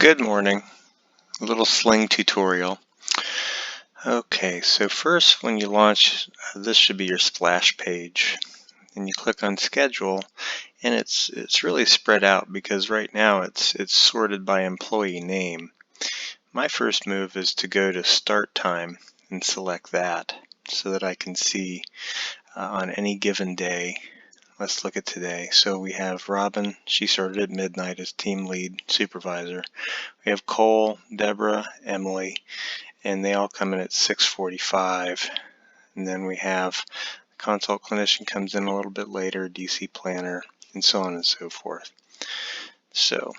Good morning. A little Sling tutorial. Okay, so first when you launch, this should be your splash page. And you click on schedule, and it's really spread out because right now it's sorted by employee name. My first move is to go to start time and select that so that I can see on any given day. Let's look at today. So we have Robin, she started at midnight as team lead supervisor. We have Cole, Deborah, Emily, and they all come in at 6:45. And then we have the consult clinician comes in a little bit later, DC planner, and so on and so forth. So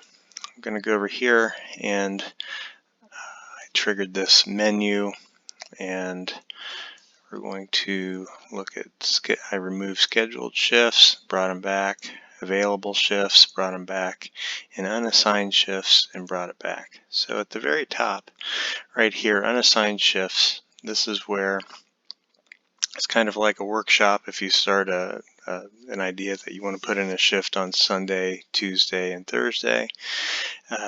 I'm going to go over here, and I triggered this menu, and we're going to look at, I removed scheduled shifts, brought them back, available shifts, brought them back, and unassigned shifts, and brought it back. So at the very top, right here, unassigned shifts, this is where it's kind of like a workshop if you start an idea that you want to put in a shift on Sunday, Tuesday, and Thursday,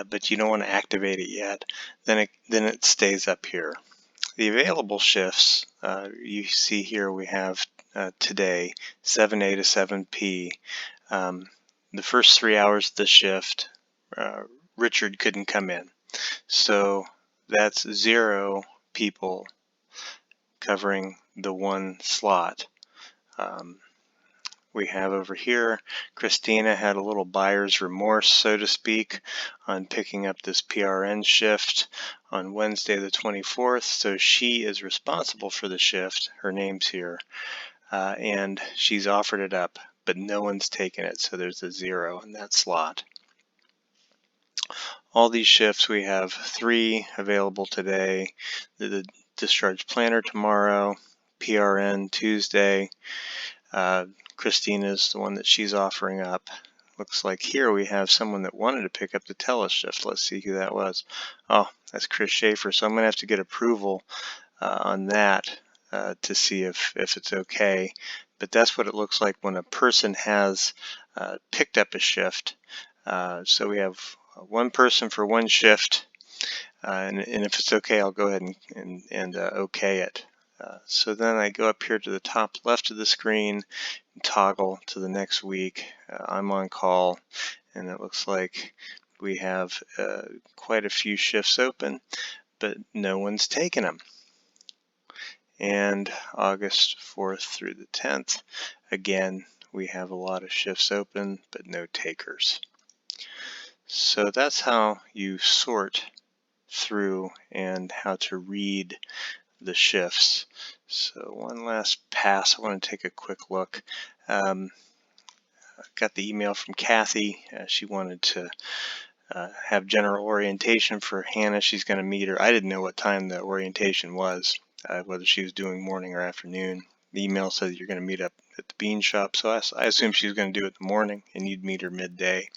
but you don't want to activate it yet, then it stays up here. The available shifts, you see here we have today 7A to 7P. The first 3 hours of the shift, Richard couldn't come in. So that's 0 people covering the one slot. We have over here, Christina had a little buyer's remorse, so to speak, on picking up this PRN shift on Wednesday the 24th. So she is responsible for the shift. Her name's here. And she's offered it up, but no one's taken it. So there's a 0 in that slot. All these shifts, we have 3 available today. The discharge planner tomorrow, PRN Tuesday. Christina's the one that she's offering up. Looks like here we have someone that wanted to pick up the tele shift. Let's see who that was. Oh, that's Chris Schaefer. So I'm going to have to get approval on that to see if it's okay. But that's what it looks like when a person has picked up a shift. So we have one person for one shift, and if it's okay, I'll go ahead and okay it. So then I go up here to the top left of the screen and toggle to the next week. I'm on call, and it looks like we have quite a few shifts open, but no one's taken them. And August 4th through the 10th, again, we have a lot of shifts open, but no takers. So that's how you sort through and how to read the shifts. So one last pass, I want to take a quick look. I got the email from Kathy. She wanted to have general orientation for Hannah. She's going to meet her. I didn't know what time the orientation was, whether she was doing morning or afternoon. The email said you're going to meet up at the bean shop, so I assumed she was going to do it in the morning, and you'd meet her midday.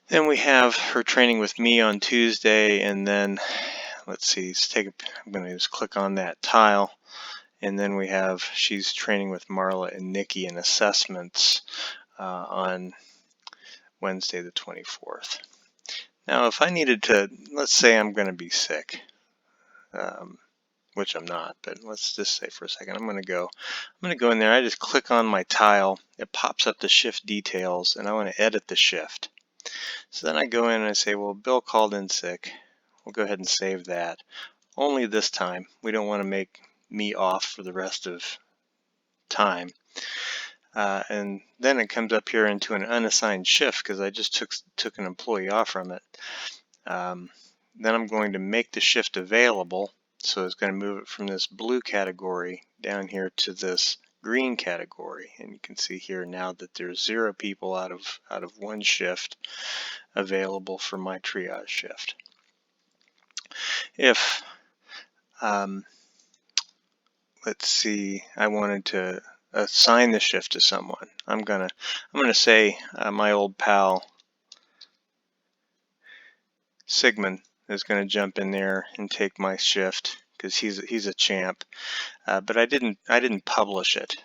Then we have her training with me on Tuesday, and then let's see, I'm going to just click on that tile, and then we have she's training with Marla and Nikki in assessments on Wednesday the 24th. Now if I needed to, let's say I'm going to be sick, which I'm not, but let's just say for a second I'm going to go in there. I just click on my tile, it pops up the shift details, and I want to edit the shift. So then I go in and I say, well, Bill called in sick. We'll go ahead and save that. Only this time. We don't want to make me off for the rest of time. And then it comes up here into an unassigned shift because I just took an employee off from it. Then I'm going to make the shift available. So it's going to move it from this blue category down here to this green category, and you can see here now that there's 0 people out of one shift available for my triage shift. If let's see, I wanted to assign the shift to someone, I'm gonna say my old pal Sigmund is going to jump in there and take my shift because he's a champ. But I didn't publish it.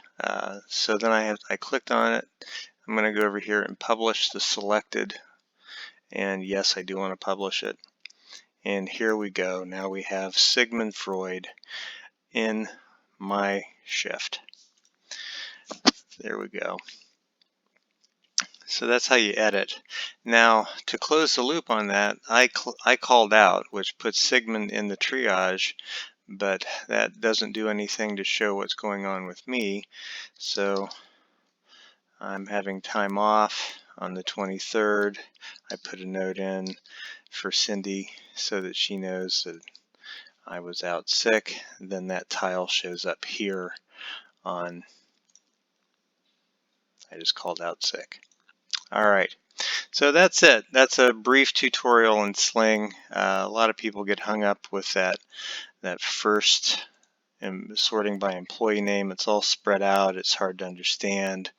So then I clicked on it. I'm going to go over here and publish the selected, And yes, I do want to publish it. And here we go. Now we have Sigmund Freud in my shift. There we go. So that's how you edit. Now, to close the loop on that, I called out, which puts Sigmund in the triage, but that doesn't do anything to show what's going on with me. So I'm having time off on the 23rd. I put a note in for Cindy so that she knows that I was out sick. Then that tile shows up here on, I just called out sick. All right, so that's it. That's a brief tutorial in Sling. A lot of people get hung up with that first sorting by employee name. It's all spread out. It's hard to understand.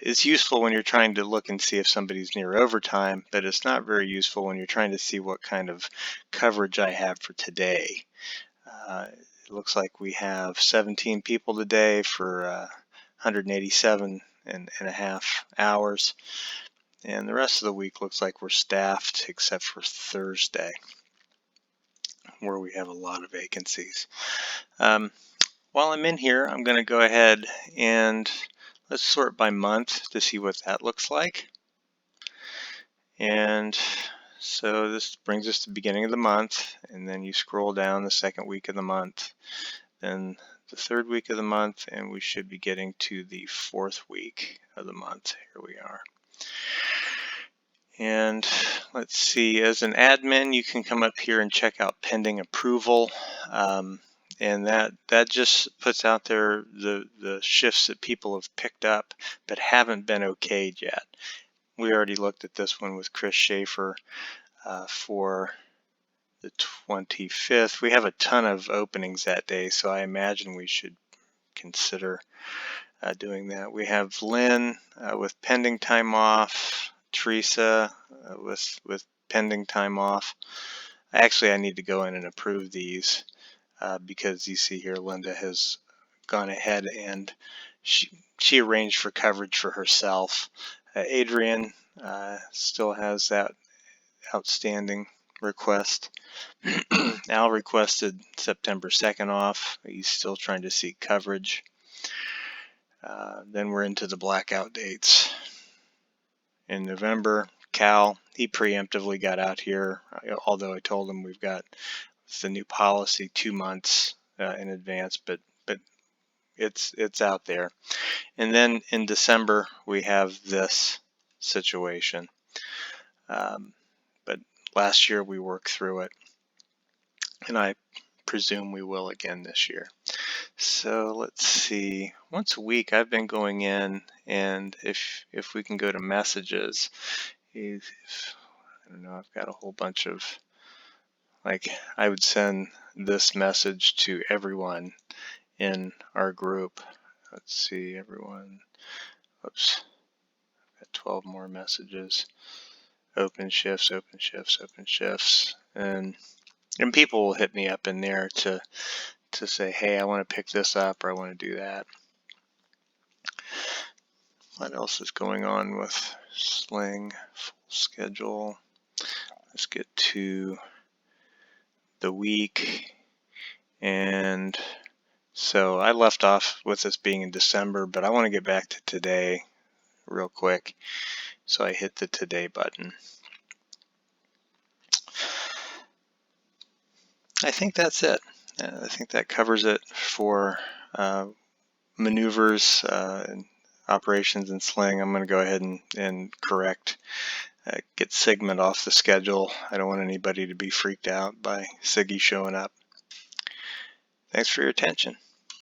It's useful when you're trying to look and see if somebody's near overtime, but it's not very useful when you're trying to see what kind of coverage I have for today. It looks like we have 17 people today for 187 and a half hours. And the rest of the week looks like we're staffed except for Thursday, where we have a lot of vacancies. While I'm in here, I'm going to go ahead and let's sort by month to see what that looks like. And so this brings us to the beginning of the month, and then you scroll down the second week of the month, then the third week of the month, and we should be getting to the fourth week of the month. Here we are. And let's see, as an admin, you can come up here and check out pending approval. And that just puts out there the shifts that people have picked up but haven't been okayed yet. We already looked at this one with Chris Schaefer for the 25th. We have a ton of openings that day, so I imagine we should consider doing that. We have Lynn with pending time off, Teresa with pending time off. Actually, I need to go in and approve these because you see here Linda has gone ahead and she arranged for coverage for herself. Adrian still has that outstanding request. Al requested September 2nd off. He's still trying to seek coverage. Then we're into the blackout dates. In November, Cal, he preemptively got out here, although I told him we've got the new policy 2 months in advance, but it's out there. And then in December, we have this situation. But last year we worked through it, and I presume we will again this year. So let's see, once a week I've been going in, and if we can go to messages, I don't know, I've got a whole bunch of, like, I would send this message to everyone in our group. Let's see, everyone, oops, I've got 12 more messages. Open shifts, open shifts, open shifts, and people will hit me up in there to say, hey, I want to pick this up, or I want to do that. What else is going on with Sling? Full schedule. Let's get to the week. And so I left off with this being in December, but I want to get back to today real quick. So I hit the today button. I think that's it. I think that covers it for maneuvers and operations in Sling. I'm going to go ahead and correct, get Sigmund off the schedule. I don't want anybody to be freaked out by Siggy showing up. Thanks for your attention.